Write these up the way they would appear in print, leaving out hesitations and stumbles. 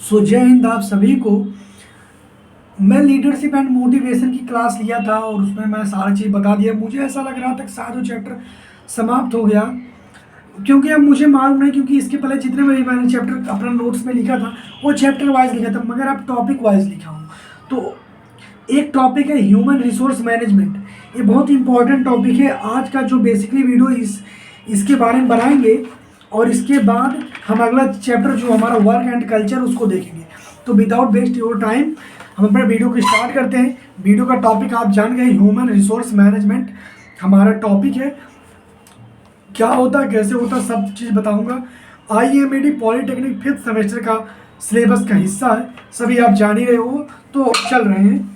जय हिंद आप सभी को। मैं लीडरशिप एंड मोटिवेशन की क्लास लिया था और उसमें मैं सारी चीज़ बता दिया। मुझे ऐसा लग रहा था कि शायद वो चैप्टर समाप्त हो गया, क्योंकि अब मुझे मालूम नहीं, क्योंकि इसके पहले जितने भी मैंने चैप्टर अपना नोट्स में लिखा था वो चैप्टर वाइज लिखा था, मगर अब टॉपिक वाइज लिखा हूँ। तो एक टॉपिक है ह्यूमन रिसोर्स मैनेजमेंट। ये बहुत इंपॉर्टेंट टॉपिक है। आज का जो बेसिकली वीडियो इसके बारे में बनाएंगे और इसके बाद हम अगला चैप्टर जो हमारा वर्क एंड कल्चर उसको देखेंगे। तो विदाउट वेस्ट योर टाइम हम अपने वीडियो को स्टार्ट करते हैं। वीडियो का टॉपिक आप जान गए, ह्यूमन रिसोर्स मैनेजमेंट हमारा टॉपिक है। क्या होता है, कैसे होता है, सब चीज़ बताऊंगा। IMAD पॉलिटेक्निक 5th सेमेस्टर का सिलेबस का हिस्सा है, सभी आप जान ही रहे हो, तो चल रहे हैं।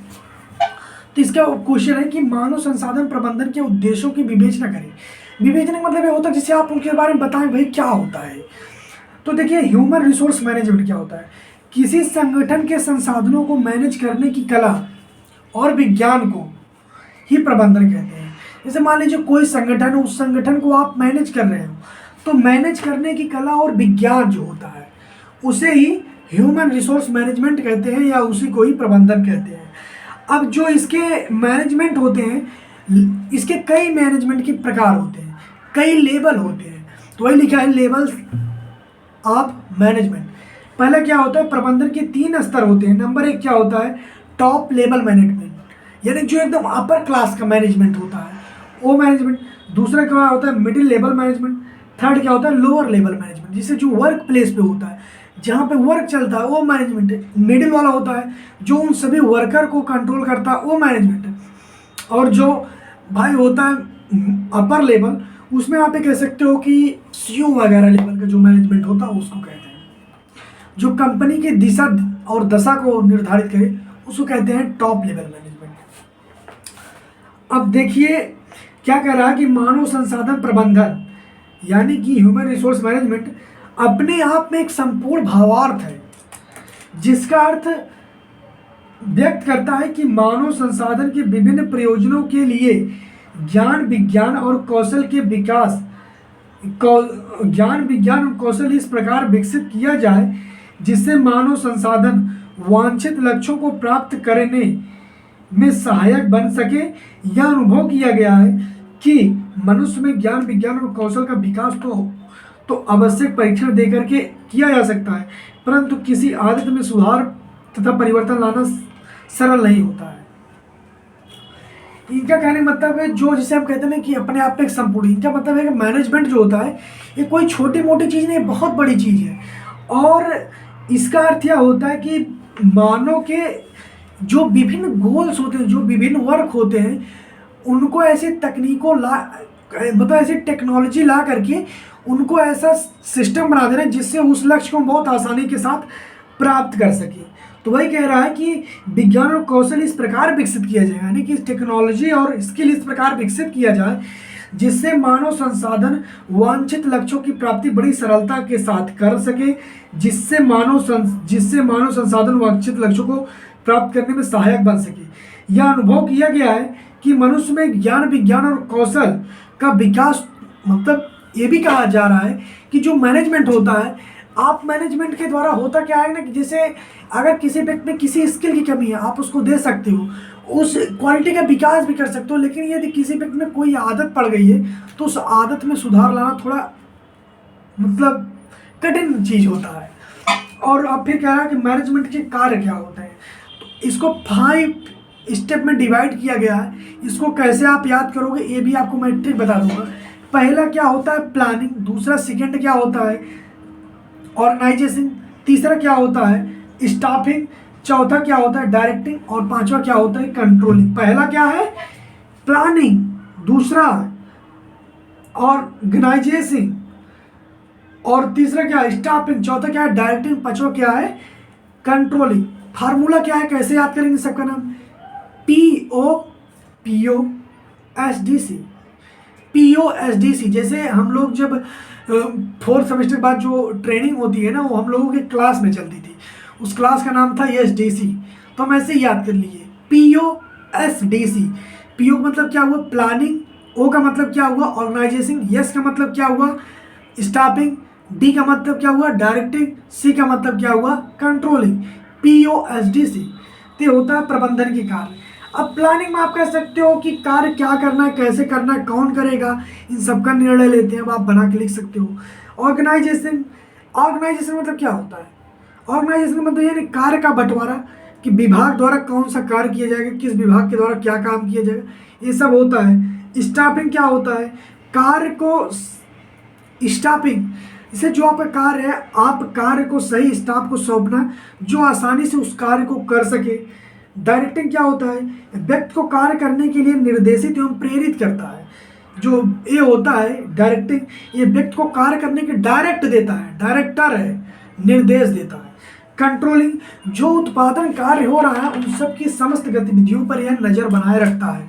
तो इसका क्वेश्चन है कि मानव संसाधन प्रबंधन के उद्देश्यों की विवेचना करें। विवेचना का मतलब ये होता है जिसे आप उनके बारे में बताएं भाई क्या होता है। तो देखिए, ह्यूमन रिसोर्स मैनेजमेंट क्या होता है? किसी संगठन के संसाधनों को मैनेज करने की कला और विज्ञान को ही प्रबंधन कहते हैं। जैसे मान लीजिए कोई संगठन है, उस संगठन को आप मैनेज कर रहे हो, तो मैनेज करने की कला और विज्ञान जो होता है उसे ही ह्यूमन रिसोर्स मैनेजमेंट कहते हैं, या उसी को ही प्रबंधन कहते हैं। अब जो इसके मैनेजमेंट होते हैं, इसके कई मैनेजमेंट के प्रकार होते हैं, कई लेवल होते हैं। तो वही लिखा है, लेवल्स ऑफ मैनेजमेंट। पहला क्या होता है, प्रबंधन के 3 स्तर होते हैं। नंबर 1 क्या होता है, टॉप लेवल मैनेजमेंट, यानी जो एकदम अपर क्लास का मैनेजमेंट होता है वो मैनेजमेंट। दूसरा क्या होता है, मिडिल लेवल मैनेजमेंट। थर्ड क्या होता है, लोअर लेवल मैनेजमेंट, जिसे जो वर्क प्लेस पे होता है, जहाँ पे वर्क चलता है वो मैनेजमेंट है। मिडिल वाला होता है जो उन सभी वर्कर को कंट्रोल करता है, वो मैनेजमेंट है। और जो भाई होता है अपर लेवल, उसमें आप ये कह सकते हो कि CEO वगैरह लेवल का जो मैनेजमेंट होता है उसको कहते हैं। जो कंपनी की दिशा और दशा को निर्धारित करे उसको कहते हैं टॉप लेवल मैनेजमेंट। अब देखिए क्या कह रहा है कि मानव संसाधन प्रबंधन यानी कि ह्यूमन रिसोर्स मैनेजमेंट अपने आप में एक संपूर्ण भावार्थ है, जिसका अर्थ व्यक्त करता है कि मानव संसाधन के विभिन्न प्रयोजनों के लिए ज्ञान विज्ञान और कौशल के विकास ज्ञान विज्ञान और कौशल इस प्रकार विकसित किया जाए जिससे मानव संसाधन वांछित लक्ष्यों को प्राप्त करने में सहायक बन सके। यह अनुभव किया गया है कि मनुष्य में ज्ञान विज्ञान और कौशल का विकास तो आवश्यक परीक्षण देकर के किया जा सकता है, परंतु किसी आदत में सुधार तथा परिवर्तन लाना सरल नहीं होता है। इनका कहने का मतलब है, जो जिसे हम कहते हैं कि अपने आप में एक संपूर्ण, इनका मतलब है कि मैनेजमेंट जो होता है ये कोई छोटी मोटी चीज़ नहीं, बहुत बड़ी चीज़ है। और इसका अर्थ यह होता है कि मानव के जो विभिन्न गोल्स होते हैं, जो विभिन्न वर्क होते हैं, उनको ऐसी तकनीकों मतलब ऐसी टेक्नोलॉजी ला करके उनको ऐसा सिस्टम बना देना जिससे उस लक्ष्य को बहुत आसानी के साथ प्राप्त कर सके। तो वही कह रहा है कि विज्ञान और कौशल इस प्रकार विकसित किया जाए, यानी कि टेक्नोलॉजी और स्किल इस प्रकार विकसित किया जाए जिससे मानव संसाधन वांछित लक्ष्यों की प्राप्ति बड़ी सरलता के साथ कर सके, जिससे मानव संसाधन वांछित लक्ष्यों को प्राप्त करने में सहायक बन सके। यह अनुभव किया गया है कि मनुष्य में ज्ञान विज्ञान और कौशल का विकास, मतलब ये भी कहा जा रहा है कि जो मैनेजमेंट होता है, आप मैनेजमेंट के द्वारा होता क्या है ना, कि जैसे अगर किसी व्यक्ति में किसी स्किल की कमी है आप उसको दे सकते हो, उस क्वालिटी का विकास भी कर सकते हो, लेकिन यदि किसी व्यक्ति में कोई आदत पड़ गई है तो उस आदत में सुधार लाना थोड़ा मतलब कठिन चीज़ होता है। और अब फिर कह रहा है कि मैनेजमेंट के कार्य क्या होते हैं, तो इसको 5 स्टेप में डिवाइड किया गया है। इसको कैसे आप याद करोगे ये भी आपको मैं ट्रिक बता दूंगा। पहला क्या होता है, प्लानिंग। दूसरा सेकंड क्या होता है, ऑर्गेनाइजेशन। तीसरा क्या होता है, स्टाफिंग। चौथा क्या होता है, डायरेक्टिंग। और पांचवा क्या होता है, कंट्रोलिंग। पहला क्या है, प्लानिंग। दूसरा ऑर्गेनाइजेशन। और तीसरा क्या है, स्टाफिंग। चौथा क्या है, डायरेक्टिंग। पांचवा क्या है, कंट्रोलिंग। फार्मूला क्या है, कैसे याद करेंगे सबका नाम, POSDC। POSDC। जैसे हम लोग जब 4th सेमेस्टर के बाद जो ट्रेनिंग होती है ना, वो हम लोगों के क्लास में चलती थी, उस क्लास का नाम था SDC। तो हम ऐसे ही याद कर लिए, POSDC। PO का मतलब क्या हुआ, प्लानिंग। O का मतलब क्या हुआ, ऑर्गेनाइजेशन। S का मतलब क्या हुआ, स्टाफिंग। डी का मतलब क्या हुआ, डायरेक्टिंग। सी का मतलब क्या हुआ, कंट्रोलिंग। POSDC तो होता है प्रबंधन की कार्य। अब प्लानिंग में आप कह सकते हो कि कार्य क्या करना है, कैसे करना है, कौन करेगा, इन सब का निर्णय लेते हैं। अब आप बना के लिख सकते हो। ऑर्गेनाइजेशन, ऑर्गेनाइजेशन मतलब क्या होता है, ऑर्गेनाइजेशन मतलब यानी कार्य का बंटवारा, कि विभाग द्वारा कौन सा कार्य किया जाएगा, किस विभाग के द्वारा क्या काम किया जाएगा, ये सब होता है। स्टाफिंग क्या होता है, कार्य को स्टाफिंग, इसे जो आपका कार्य है, आप कार्य को सही स्टाफ को सौंपना जो आसानी से उस कार्य को कर सके। डायरेक्टिंग क्या होता है, व्यक्ति को कार्य करने के लिए निर्देशित एवं प्रेरित करता है। जो ये होता है डायरेक्टिंग, ये व्यक्ति को कार्य करने के डायरेक्ट देता है, डायरेक्टर है, निर्देश देता है। कंट्रोलिंग, जो उत्पादन कार्य हो रहा है उन सब की समस्त गतिविधियों पर यह नजर बनाए रखता है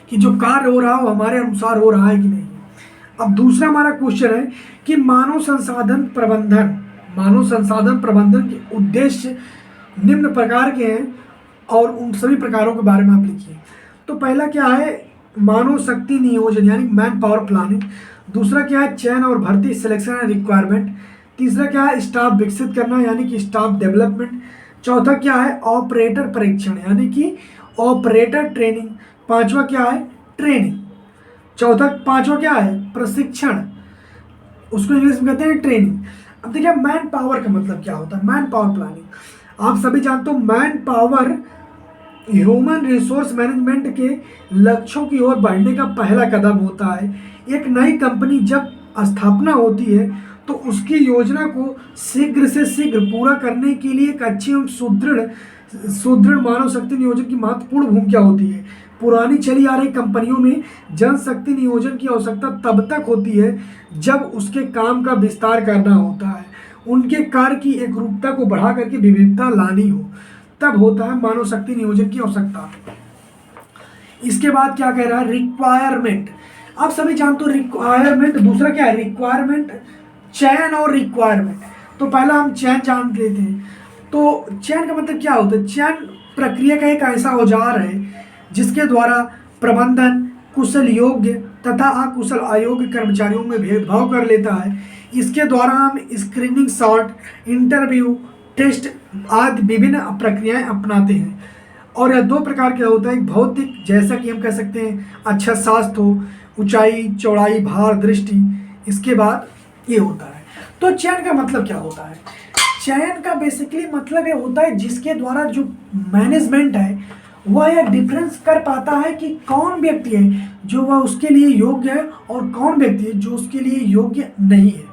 कि जो कार्य हो रहा है वो हमारे अनुसार हो रहा है कि नहीं। अब दूसरा हमारा क्वेश्चन है कि मानव संसाधन प्रबंधन, मानव संसाधन प्रबंधन के उद्देश्य निम्न प्रकार के हैं और उन सभी प्रकारों के बारे में आप लिखिए। तो पहला क्या है, मानव शक्ति नियोजन यानी मैन पावर प्लानिंग। दूसरा क्या है, चयन और भर्ती, सिलेक्शन एंड रिक्वायरमेंट। तीसरा क्या है, स्टाफ विकसित करना यानी कि स्टाफ डेवलपमेंट। चौथा क्या है, ऑपरेटर परीक्षण यानी कि ऑपरेटर ट्रेनिंग। पांचवा क्या है, ट्रेनिंग। पांचवा क्या है, प्रशिक्षण, उसको इंग्लिश में कहते हैं ट्रेनिंग। अब देखिए मैन पावर का मतलब क्या होता है, मैन पावर प्लानिंग आप सभी जानते हो। Man power human resource management के लक्ष्यों की ओर बढ़ने का पहला कदम होता है। एक नई कंपनी जब स्थापना होती है तो उसकी योजना को शीघ्र से शीघ्र पूरा करने के लिए एक अच्छी एवं सुदृढ़ सुदृढ़ मानव शक्ति नियोजन की महत्वपूर्ण भूमिका होती है। पुरानी चली आ रही कंपनियों में जनशक्ति नियोजन की आवश्यकता तब तक होती है जब उसके काम का विस्तार करना होता है, उनके कार्य की एकरूपता को बढ़ा करके विविधता लानी हो, तब होता है मानव शक्ति नियोजन की आवश्यकता। इसके बाद क्या कह रहा है, रिक्वायरमेंट। आप सभी जानते हो रिक्वायरमेंट, दूसरा क्या है, रिक्वायरमेंट, चयन और रिक्वायरमेंट। तो पहला हम चयन जान लेते हैं। तो चयन का मतलब क्या होता है, चयन प्रक्रिया का एक ऐसा औजार है जिसके द्वारा प्रबंधन कुशल योग्य तथा अकुशल अयोग्य कर्मचारियों में भेदभाव कर लेता है। इसके द्वारा हम स्क्रीनिंग, शॉर्ट, इंटरव्यू, टेस्ट आदि विभिन्न प्रक्रियाएं अपनाते हैं। और यह दो प्रकार के होता है, एक भौतिक जैसा कि हम कह सकते हैं अच्छा स्वास्थ्य हो, ऊंचाई, चौड़ाई, भार, दृष्टि। इसके बाद ये होता है। तो चयन का मतलब क्या होता है, चयन का बेसिकली मतलब ये होता है जिसके द्वारा जो मैनेजमेंट है वह यह डिफरेंस कर पाता है कि कौन व्यक्ति है जो वह उसके लिए योग्य है और कौन व्यक्ति है जो उसके लिए योग्य नहीं है।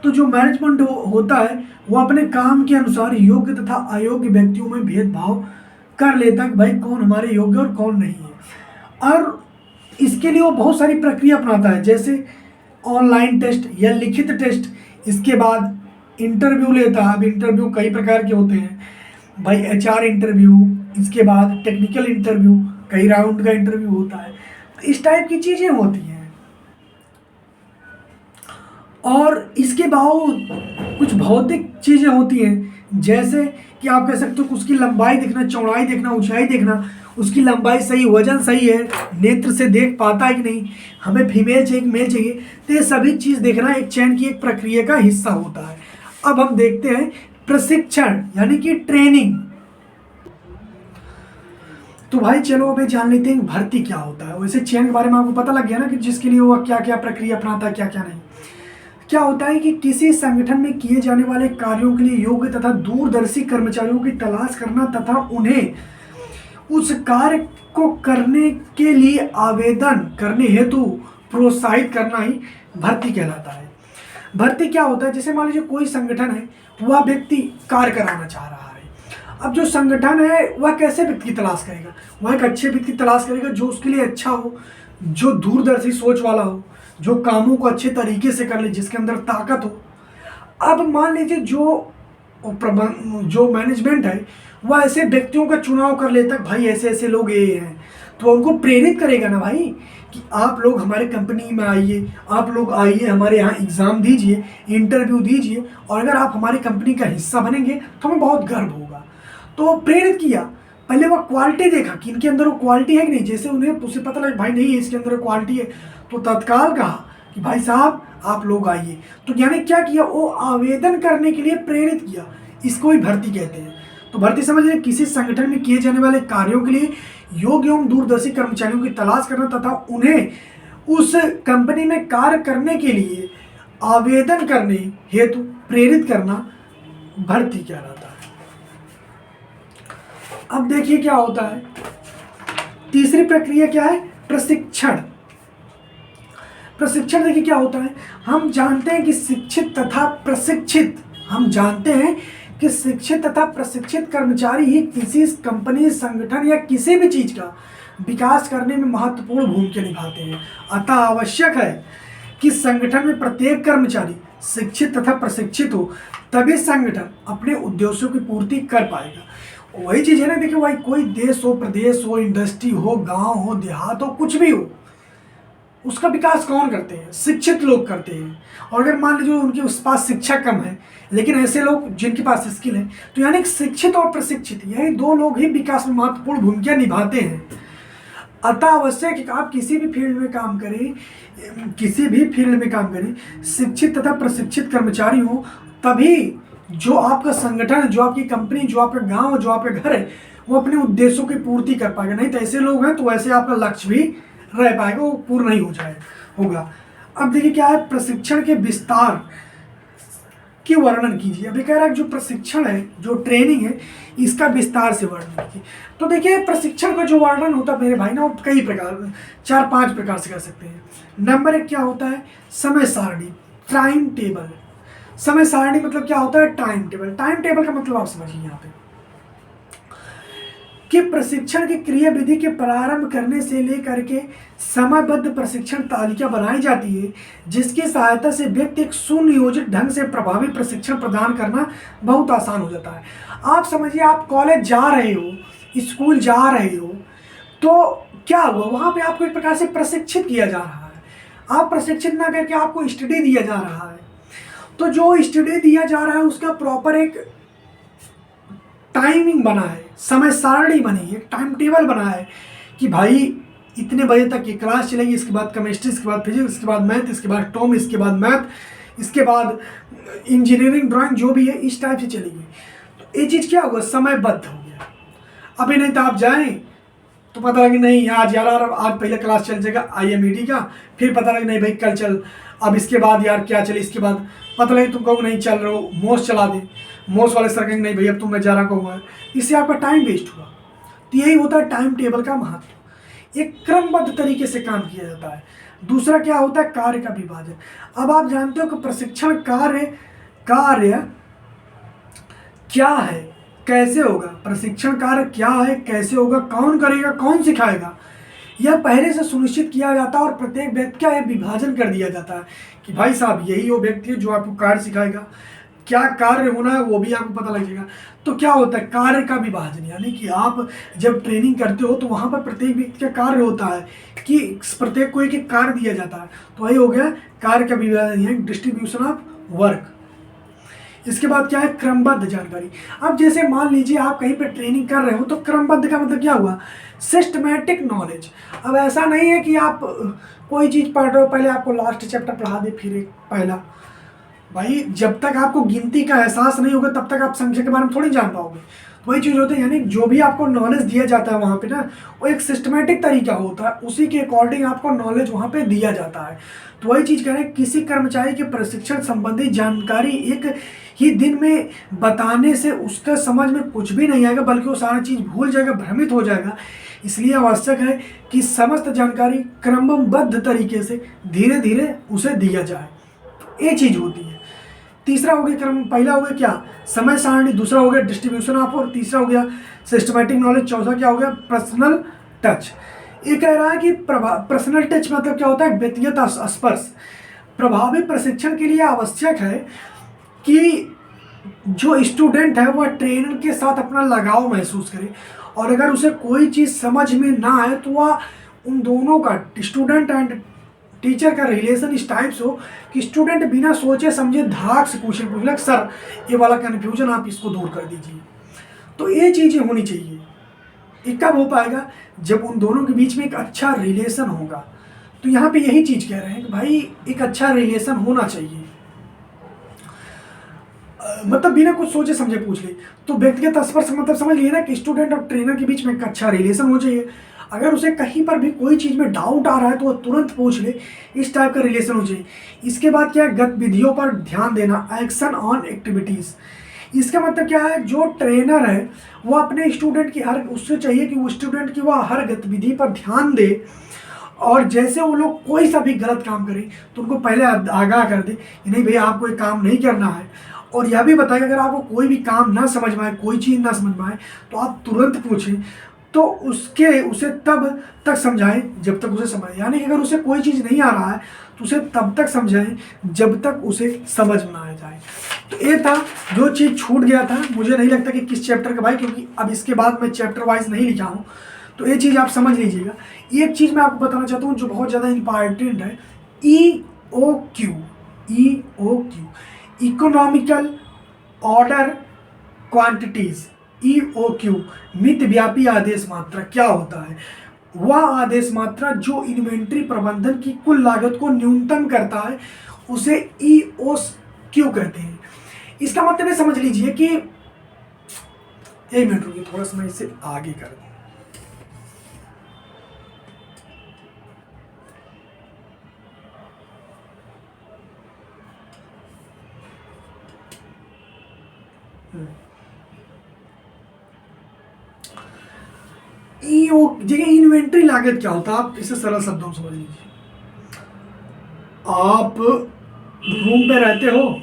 तो जो मैनेजमेंट होता है वह अपने काम के अनुसार योग्य तथा अयोग्य व्यक्तियों में भेदभाव कर लेता है कि भाई कौन हमारे योग्य और कौन नहीं है। और इसके लिए वो बहुत सारी प्रक्रिया अपनाता है, जैसे ऑनलाइन टेस्ट या लिखित टेस्ट। इसके बाद इंटरव्यू लेता है। अब इंटरव्यू कई प्रकार के होते हैं भाई, HR इंटरव्यू, इसके बाद टेक्निकल इंटरव्यू, कई राउंड का इंटरव्यू होता है। तो इस टाइप की चीज़ें होती हैं। और इसके बावजूद कुछ भौतिक चीज़ें होती हैं, जैसे कि आप कह सकते हो कि उसकी लंबाई देखना, चौड़ाई देखना, ऊंचाई देखना, उसकी लंबाई सही, वजन सही है, नेत्र से देख पाता है कि नहीं, हमें फीमेल चाहिए कि मेल चाहिए। तो ये सभी चीज़ देखना एक चयन की एक प्रक्रिया का हिस्सा होता है। अब हम देखते हैं प्रशिक्षण यानी कि ट्रेनिंग। तो भाई चलो अभी जान लेते हैं भर्ती क्या होता है। वैसे चयन के बारे में आपको पता लग गया ना कि जिसके लिए वो क्या क्या प्रक्रिया अपनाता है, क्या क्या नहीं। क्या होता है कि किसी संगठन में किए जाने वाले कार्यों के लिए योग्य तथा दूरदर्शी कर्मचारियों की तलाश करना तथा उन्हें उस कार्य को करने के लिए आवेदन करने हेतु प्रोत्साहित करना ही भर्ती कहलाता है। भर्ती क्या होता है, जैसे मान लीजिए कोई संगठन है, वह व्यक्ति कार्य कराना चाह रहा है। अब जो संगठन है वह कैसे व्यक्ति की तलाश करेगा, वह एक अच्छे व्यक्ति की तलाश करेगा जो उसके लिए अच्छा हो, जो दूरदर्शी सोच वाला हो, जो कामों को अच्छे तरीके से कर ले, जिसके अंदर ताकत हो। अब मान लीजिए जो मैनेजमेंट है वह ऐसे व्यक्तियों का चुनाव कर लेता है, भाई ऐसे ऐसे लोग ये हैं, तो उनको प्रेरित करेगा ना भाई कि आप लोग हमारे कंपनी में आइए, आप लोग आइए हमारे यहाँ एग्ज़ाम दीजिए, इंटरव्यू दीजिए, और अगर आप हमारी कंपनी का हिस्सा बनेंगे तो हमें बहुत गर्व होगा। तो प्रेरित किया। पहले वह क्वालिटी देखा कि इनके अंदर वो क्वालिटी है कि नहीं। जैसे उसे पता लगा भाई नहीं इसके अंदर क्वालिटी है, तो तत्काल कहा कि भाई साहब आप लोग आइए। तो यानी क्या किया, वो आवेदन करने के लिए प्रेरित किया, इसको ही भर्ती कहते हैं। तो भर्ती समझ रहे, किसी संगठन में किए जाने वाले कार्यों के लिए योग्य एवं दूरदर्शी कर्मचारियों की तलाश करना तथा उन्हें उस कंपनी में कार्य करने के लिए आवेदन करने हेतु प्रेरित करना भर्ती कहलाता है। अब देखिए क्या होता है, तीसरी प्रक्रिया क्या है, प्रशिक्षण। प्रशिक्षण देखिए क्या होता है, हम जानते हैं कि शिक्षित तथा प्रशिक्षित, हम जानते हैं कि शिक्षित तथा प्रशिक्षित कर्मचारी ही किसी कंपनी, संगठन या किसी भी चीज का विकास करने में महत्वपूर्ण भूमिका निभाते हैं। अतः आवश्यक है कि संगठन में प्रत्येक कर्मचारी शिक्षित तथा प्रशिक्षित हो, तभी संगठन अपने उद्देश्यों की पूर्ति कर पाएगा। वही चीज है ना, देखिए भाई कोई देश हो, प्रदेश हो, इंडस्ट्री हो, गांव हो, देहात हो, कुछ भी हो, उसका विकास कौन करते हैं, शिक्षित लोग करते हैं। और अगर मान लीजिए उनके उस पास शिक्षा कम है, लेकिन ऐसे लोग जिनके पास स्किल है, तो यानी शिक्षित और प्रशिक्षित यही दो लोग ही विकास में महत्वपूर्ण भूमिका निभाते हैं। अतः आवश्यक है कि आप किसी भी फील्ड में काम करें, किसी भी फील्ड में काम करें, शिक्षित तथा प्रशिक्षित कर्मचारी हो, तभी जो आपका संगठन, जो आपकी कंपनी, जो आपका गांव, जो आपका घर है, वो अपने उद्देश्यों की पूर्ति कर पाएगा। नहीं तो ऐसे लोग हैं तो वैसे आपका लक्ष्य भी रह पाएगा, वो पूर्ण नहीं होगा। अब देखिए क्या है, प्रशिक्षण के विस्तार के वर्णन कीजिए। अभी कह रहा है जो प्रशिक्षण है, जो ट्रेनिंग है, इसका विस्तार से वर्णन कीजिए। तो देखिए प्रशिक्षण का जो वर्णन होता है मेरे भाई ना, वो कई प्रकार, 4-5 प्रकार से कर सकते हैं। नंबर 1 क्या होता है, समय सारणी, टाइम टेबल। समय सारणी मतलब क्या होता है, टाइम टेबल। टाइम टेबल का मतलब आप समझिए यहाँ पे कि प्रशिक्षण की क्रियाविधि के प्रारंभ करने से लेकर के समयबद्ध प्रशिक्षण तालिका बनाई जाती है, जिसकी सहायता से व्यक्ति एक सुनियोजित ढंग से प्रभावी प्रशिक्षण प्रदान करना बहुत आसान हो जाता है। आप समझिए, आप कॉलेज जा रहे हो, स्कूल जा रहे हो, तो क्या हुआ, वहाँ पे आपको एक प्रकार से प्रशिक्षित किया जा रहा है। आप प्रशिक्षित ना करके आपको स्टडी दिया जा रहा है, तो जो स्टडी दिया जा रहा है उसका प्रॉपर एक टाइमिंग बना है, समय सारणी बनी है, टाइम टेबल बना है कि भाई इतने बजे तक ये क्लास चलेगी, इसके बाद केमिस्ट्री, इसके बाद फिजिक्स, इसके बाद मैथ, इसके बाद टॉम, इसके बाद मैथ, इसके बाद इंजीनियरिंग, ड्राइंग, जो भी है इस टाइप से चलेगी। तो ये चीज़ क्या होगा, समयबद्ध हो गया। अभी नहीं तो आप जाएं तो पता लगे नहीं आज यार आज पहले क्लास चल जाएगा IMED का, फिर पता लगे नहीं भाई कल चल, अब इसके बाद यार क्या चले, इसके बाद पता लगे तुम कहोगे नहीं चल रहे हो, मोस चला दे, मोस वाले सर कहेंगे नहीं भैया अब तुम मैं जा रहा कहूँगा, इससे आपका टाइम वेस्ट हुआ। तो यही होता है टाइम टेबल का महत्व, एक क्रमबद्ध तरीके से काम किया जाता है। दूसरा क्या होता है, कार्य का विभाजन। अब आप जानते हो कि प्रशिक्षण कार्य क्या है, कैसे होगा, प्रशिक्षण कार्य क्या है, कैसे होगा, कौन करेगा, कौन सिखाएगा, यह पहले से सुनिश्चित किया जाता है और प्रत्येक व्यक्ति का यह विभाजन कर दिया जाता है कि भाई साहब यही वो व्यक्ति है जो आपको कार्य सिखाएगा, क्या कार्य होना है वो भी आपको पता लगेगा। तो क्या होता है, कार्य का विभाजन, यानी कि आप जब ट्रेनिंग करते हो तो वहाँ पर प्रत्येक व्यक्ति का कार्य होता है कि प्रत्येक को एक एक कार्य दिया जाता है। तो वही हो गया कार्य का विभाजन, डिस्ट्रीब्यूशन ऑफ वर्क। इसके बाद क्या है, क्रमबद्ध जानकारी। अब जैसे मान लीजिए आप कहीं पे ट्रेनिंग कर रहे हो, तो क्रमबद्ध का मतलब क्या हुआ, सिस्टमैटिक नॉलेज। अब ऐसा नहीं है कि आप कोई चीज़ पढ़ रहे हो, पहले आपको लास्ट चैप्टर पढ़ा दे फिर एक पहला। भाई जब तक आपको गिनती का एहसास नहीं होगा तब तक आप संख्या के बारे में थोड़ी जान पाओगे। तो वही चीज़ होती है, यानी जो भी आपको नॉलेज दिया जाता है वहाँ पे ना, वो एक सिस्टमैटिक तरीका होता है, उसी के अकॉर्डिंग आपको नॉलेज वहाँ पे दिया जाता है। तो वही चीज़ कह रहे हैं, किसी कर्मचारी के प्रशिक्षण संबंधी जानकारी एक ही दिन में बताने से उसका समझ में कुछ भी नहीं आएगा, बल्कि वो सारी चीज़ भूल जाएगा, भ्रमित हो जाएगा। इसलिए आवश्यक है कि समस्त जानकारी क्रमबद्ध तरीके से धीरे धीरे उसे दिया जाए। ये चीज़ होती है। तीसरा हो गया क्रम, पहला हो गया क्या, समय सारणी, दूसरा हो गया डिस्ट्रीब्यूशन ऑफ, और तीसरा हो गया सिस्टमैटिक नॉलेज, चौथा क्या हो गया, पर्सनल टच। ये कह रहा है कि पर्सनल टच मतलब क्या होता है, व्यक्तिगत स्पर्श। प्रभावी प्रशिक्षण के लिए आवश्यक है कि जो स्टूडेंट है वह ट्रेनर के साथ अपना लगाव महसूस करे, और अगर उसे कोई चीज़ समझ में ना आए तो वह उन दोनों का, स्टूडेंट एंड टीचर का रिलेशन इस टाइप से हो कि स्टूडेंट बिना सोचे समझे धाक से पूछे सर ये वाला कन्फ्यूजन आप इसको दूर कर दीजिए। तो ये चीज़ें होनी चाहिए। ये कब हो पाएगा, जब उन दोनों के बीच में एक अच्छा रिलेशन होगा। तो यहाँ पे यही चीज़ कह रहे हैं कि भाई एक अच्छा रिलेशन होना चाहिए। मतलब बिना कुछ सोचे समझे पूछ ले। तो व्यक्तिगत स्तर से मतलब समझ लिए ना कि स्टूडेंट और ट्रेनर के बीच में एक अच्छा रिलेशन हो चाहिए। अगर उसे कहीं पर भी कोई चीज़ में डाउट आ रहा है तो वो तुरंत पूछ ले, इस टाइप का रिलेशन हो चाहिए। इसके बाद क्या है, गतिविधियों पर ध्यान देना, एक्शन ऑन एक्टिविटीज़। इसका मतलब क्या है, जो ट्रेनर है वो अपने स्टूडेंट की हर, उससे चाहिए कि वो स्टूडेंट की वह हर गतिविधि पर ध्यान दे, और जैसे वो लोग कोई सा भी गलत काम करें तो उनको पहले आगाह कर दे कि नहीं भैया आपको ये काम नहीं करना है। और यह भी बताएं अगर आपको कोई भी काम ना समझ में आए, कोई चीज़ ना समझ में आए तो आप तुरंत पूछें। तो उसे तब तक समझाएं जब तक उसे समझ, यानी कि अगर उसे कोई चीज़ नहीं आ रहा है तो उसे तब तक समझाएं जब तक उसे समझ में आ जाए। तो ये था जो चीज़ छूट गया था, मुझे नहीं लगता कि किस चैप्टर का भाई, क्योंकि अब इसके बाद मैं चैप्टर वाइज नहीं लिखा हूँ, तो ये चीज़ आप समझ लीजिएगा। एक चीज़ मैं आपको बताना चाहता हूँ जो बहुत ज़्यादा इंपॉर्टेंट है, EOQ। EOQ economical order quantities. EOQ मितव्यापी आदेश मात्रा क्या होता है? वह आदेश मात्रा जो इन्वेंट्री प्रबंधन की कुल लागत को न्यूनतम करता है उसे EOQ कहते हैं। इसका मतलब समझ लीजिए कि, एक मिनट रुकिए, थोड़ा सा मैं इसे आगे कर दूं। जगह इन्वेंट्री लागत क्या होता है, आप इसे सरल शब्दों में समझ लीजिए। आप रूम पे रहते हो,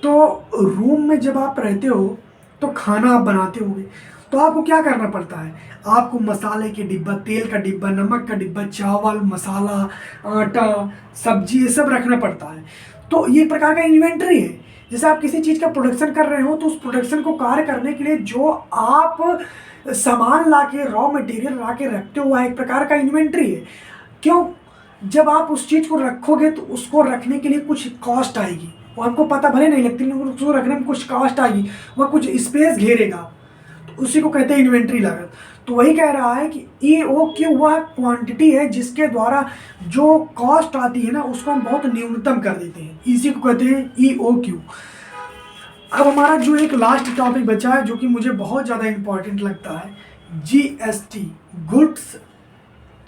तो रूम में जब आप रहते हो तो खाना आप बनाते होगे, तो आपको क्या करना पड़ता है, आपको मसाले के डिब्बा, तेल का डिब्बा, नमक का डिब्बा, चावल, मसाला, आटा, सब्जी, ये सब रखना पड़ता है। तो ये एक प्रकार का इन्वेंट्री है। जैसे आप किसी चीज़ का प्रोडक्शन कर रहे हो तो उस प्रोडक्शन को कार्य करने के लिए जो आप सामान ला के, रॉ मटेरियल ला के रखते हो, वह एक प्रकार का इन्वेंट्री है। क्यों? जब आप उस चीज़ को रखोगे तो उसको रखने के लिए कुछ कॉस्ट आएगी, वो हमको पता भले नहीं लगती लेकिन उसको रखने में कुछ कॉस्ट आएगी, वह कुछ स्पेस घेरेगा, तो उसी को कहते हैं इन्वेंट्री लागत। तो वही कह रहा है कि EOQ वह क्वांटिटी है जिसके द्वारा जो कॉस्ट आती है ना उसको हम बहुत न्यूनतम कर देते हैं, इसी को कहते हैं EOQ। अब हमारा जो एक लास्ट टॉपिक बचा है जो कि मुझे बहुत ज़्यादा इंपॉर्टेंट लगता है, GST, गुड्स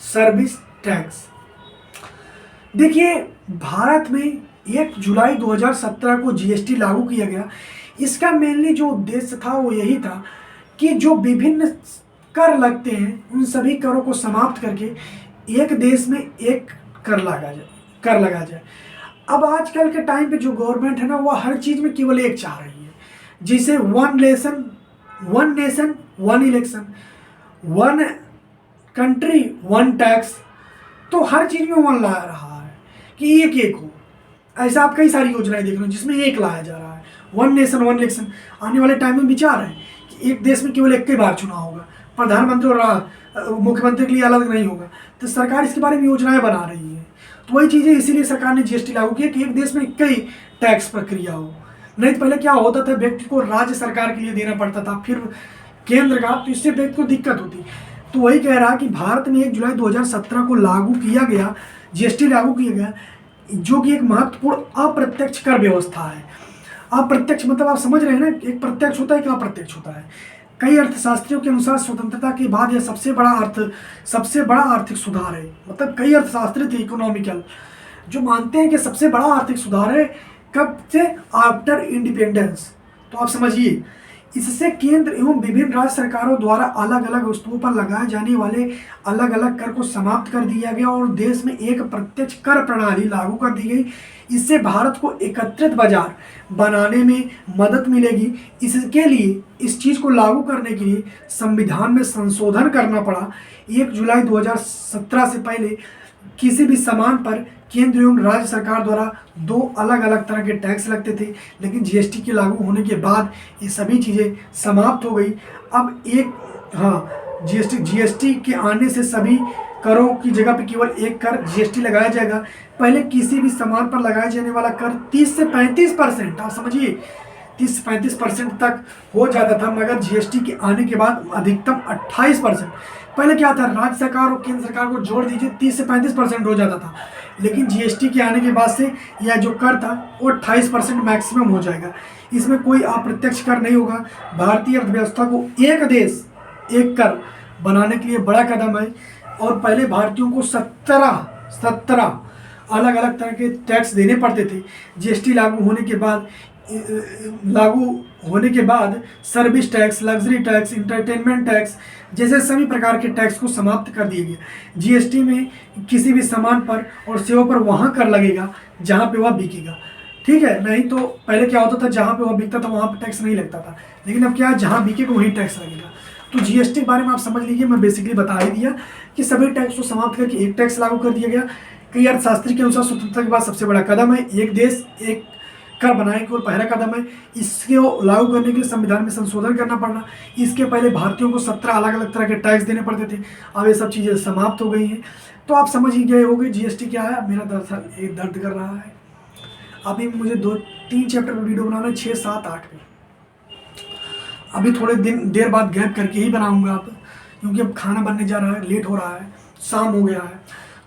सर्विस टैक्स। देखिए, भारत में 1 जुलाई 2017 को GST लागू किया गया। इसका मेनली जो उद्देश्य था वो यही था कि जो विभिन्न कर लगते हैं उन सभी करों को समाप्त करके एक देश में एक कर लगा जाए। अब आजकल के टाइम पे जो गवर्नमेंट है ना वो हर चीज़ में केवल एक चाह रही है, जिसे one nation one election, one country one tax. तो हर चीज़ में वन ला रहा है कि एक हो। ऐसा आप कई सारी योजनाएं देख रहे हो जिसमें एक लाया जा रहा है, वन नेशन वन इलेक्शन। आने वाले टाइम में विचार है कि एक देश में केवल एक ही बार चुनाव होगा, प्रधानमंत्री और मुख्यमंत्री के लिए अलग नहीं होगा। तो सरकार इसके बारे में योजनाएं बना रही है। तो वही चीज़ें, इसीलिए सरकार ने GST लागू किया कि एक देश में एक ही टैक्स प्रक्रिया हो। नहीं तो पहले क्या होता था, व्यक्ति को राज्य सरकार के लिए देना पड़ता था, फिर केंद्र का, तो इससे व्यक्ति को दिक्कत होती। तो वही कह रहा कि भारत में 1 जुलाई 2017 को लागू किया गया, GST लागू किया गया, जो कि एक महत्वपूर्ण अप्रत्यक्ष कर व्यवस्था है। अप्रत्यक्ष मतलब आप समझ रहे हैं ना, एक प्रत्यक्ष होता है, एक अप्रत्यक्ष होता है। कई अर्थशास्त्रियों के अनुसार स्वतंत्रता के बाद यह सबसे बड़ा आर्थिक सुधार है। मतलब कई अर्थशास्त्री थे इकोनॉमिकल जो मानते हैं कि सबसे बड़ा आर्थिक सुधार है। कब से? After independence. तो आप समझिए, इससे केंद्र एवं विभिन्न राज्य सरकारों द्वारा अलग अलग वस्तुओं पर लगाए जाने वाले अलग अलग कर को समाप्त कर दिया गया और देश में एक प्रत्यक्ष कर प्रणाली लागू कर दी गई। इससे भारत को एकत्रित बाजार बनाने में मदद मिलेगी। इसके लिए, इस चीज़ को लागू करने के लिए संविधान में संशोधन करना पड़ा। 1 जुलाई 2017 से पहले किसी भी सामान पर केंद्र एवं राज्य सरकार द्वारा 2 अलग अलग तरह के टैक्स लगते थे, लेकिन GST के लागू होने के बाद ये सभी चीज़ें समाप्त हो गई। अब GST के आने से सभी करों की जगह पे केवल एक कर GST लगाया जाएगा। पहले किसी भी सामान पर लगाए जाने वाला कर 30 से 35%, आप समझिए 30 से 35% तक हो जाता था, मगर जीएसटी के आने के बाद अधिकतम 28%। पहले क्या था, राज्य सरकार और केंद्र सरकार को जोड़ दीजिए 30 से 35% हो जाता था, लेकिन जीएसटी के आने के बाद से यह जो कर था वो 28% मैक्सिमम हो जाएगा। इसमें कोई अप्रत्यक्ष कर नहीं होगा। भारतीय अर्थव्यवस्था को एक देश एक कर बनाने के लिए बड़ा कदम है। और पहले भारतीयों को 17 अलग अलग तरह के टैक्स देने पड़ते थे। जीएसटी लागू होने के बाद service tax, luxury tax, entertainment tax जैसे सभी प्रकार के टैक्स को समाप्त कर दिया गया। जीएसटी में किसी भी सामान पर और सेवा पर वहाँ कर लगेगा जहाँ पे वह बिकेगा, ठीक है। नहीं तो पहले क्या होता था, जहाँ पे वह बिकता था वहाँ पे टैक्स नहीं लगता था, लेकिन अब क्या है, जहाँ बिकेगा वहीं टैक्स लगेगा। तो जीएसटी के बारे में आप समझ लीजिए, मैं बेसिकली बता ही दिया कि सभी टैक्स को समाप्त करके एक टैक्स लागू कर दिया गया। कई अर्थशास्त्री के अनुसार स्वतंत्रता के बाद सबसे बड़ा कदम है। एक देश एक कर बनाने की ओर पहला कदम है। इसको लागू करने के लिए संविधान में संशोधन करना पड़ना। इसके पहले भारतीयों को 17 अलग अलग तरह के टैक्स देने पड़ते थे, अब ये सब चीज़ें समाप्त हो गई हैं। तो आप समझ ही गए होंगे जीएसटी क्या है। मेरा दरअसल ये दर्द कर रहा है। अभी मुझे 2-3 चैप्टर में वीडियो बनाना है, 6, 7, 8 में। अभी थोड़े देर बाद गैप करके ही बनाऊंगा अब, क्योंकि अब खाना बनने जा रहा है, लेट हो रहा है, शाम हो गया है।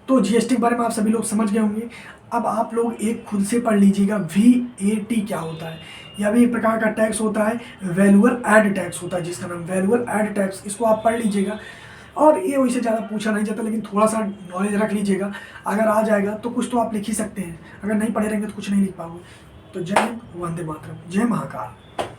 तो जीएसटी के बारे में आप सभी लोग समझ गए होंगे। अब आप लोग एक खुद से पढ़ लीजिएगा VAT क्या होता है। यह भी एक प्रकार का टैक्स होता है, वैल्यूअल एड टैक्स होता है, जिसका नाम वैल्यूअल एड टैक्स। इसको आप पढ़ लीजिएगा। और ये वैसे ज़्यादा पूछा नहीं जाता, लेकिन थोड़ा सा नॉलेज रख लीजिएगा। अगर आ जाएगा तो कुछ तो आप लिख ही सकते हैं, अगर नहीं पढ़े रहेंगे तो कुछ नहीं लिख पाओगे। तो जय हिंद, वंदे मातरम, जय महाकाल।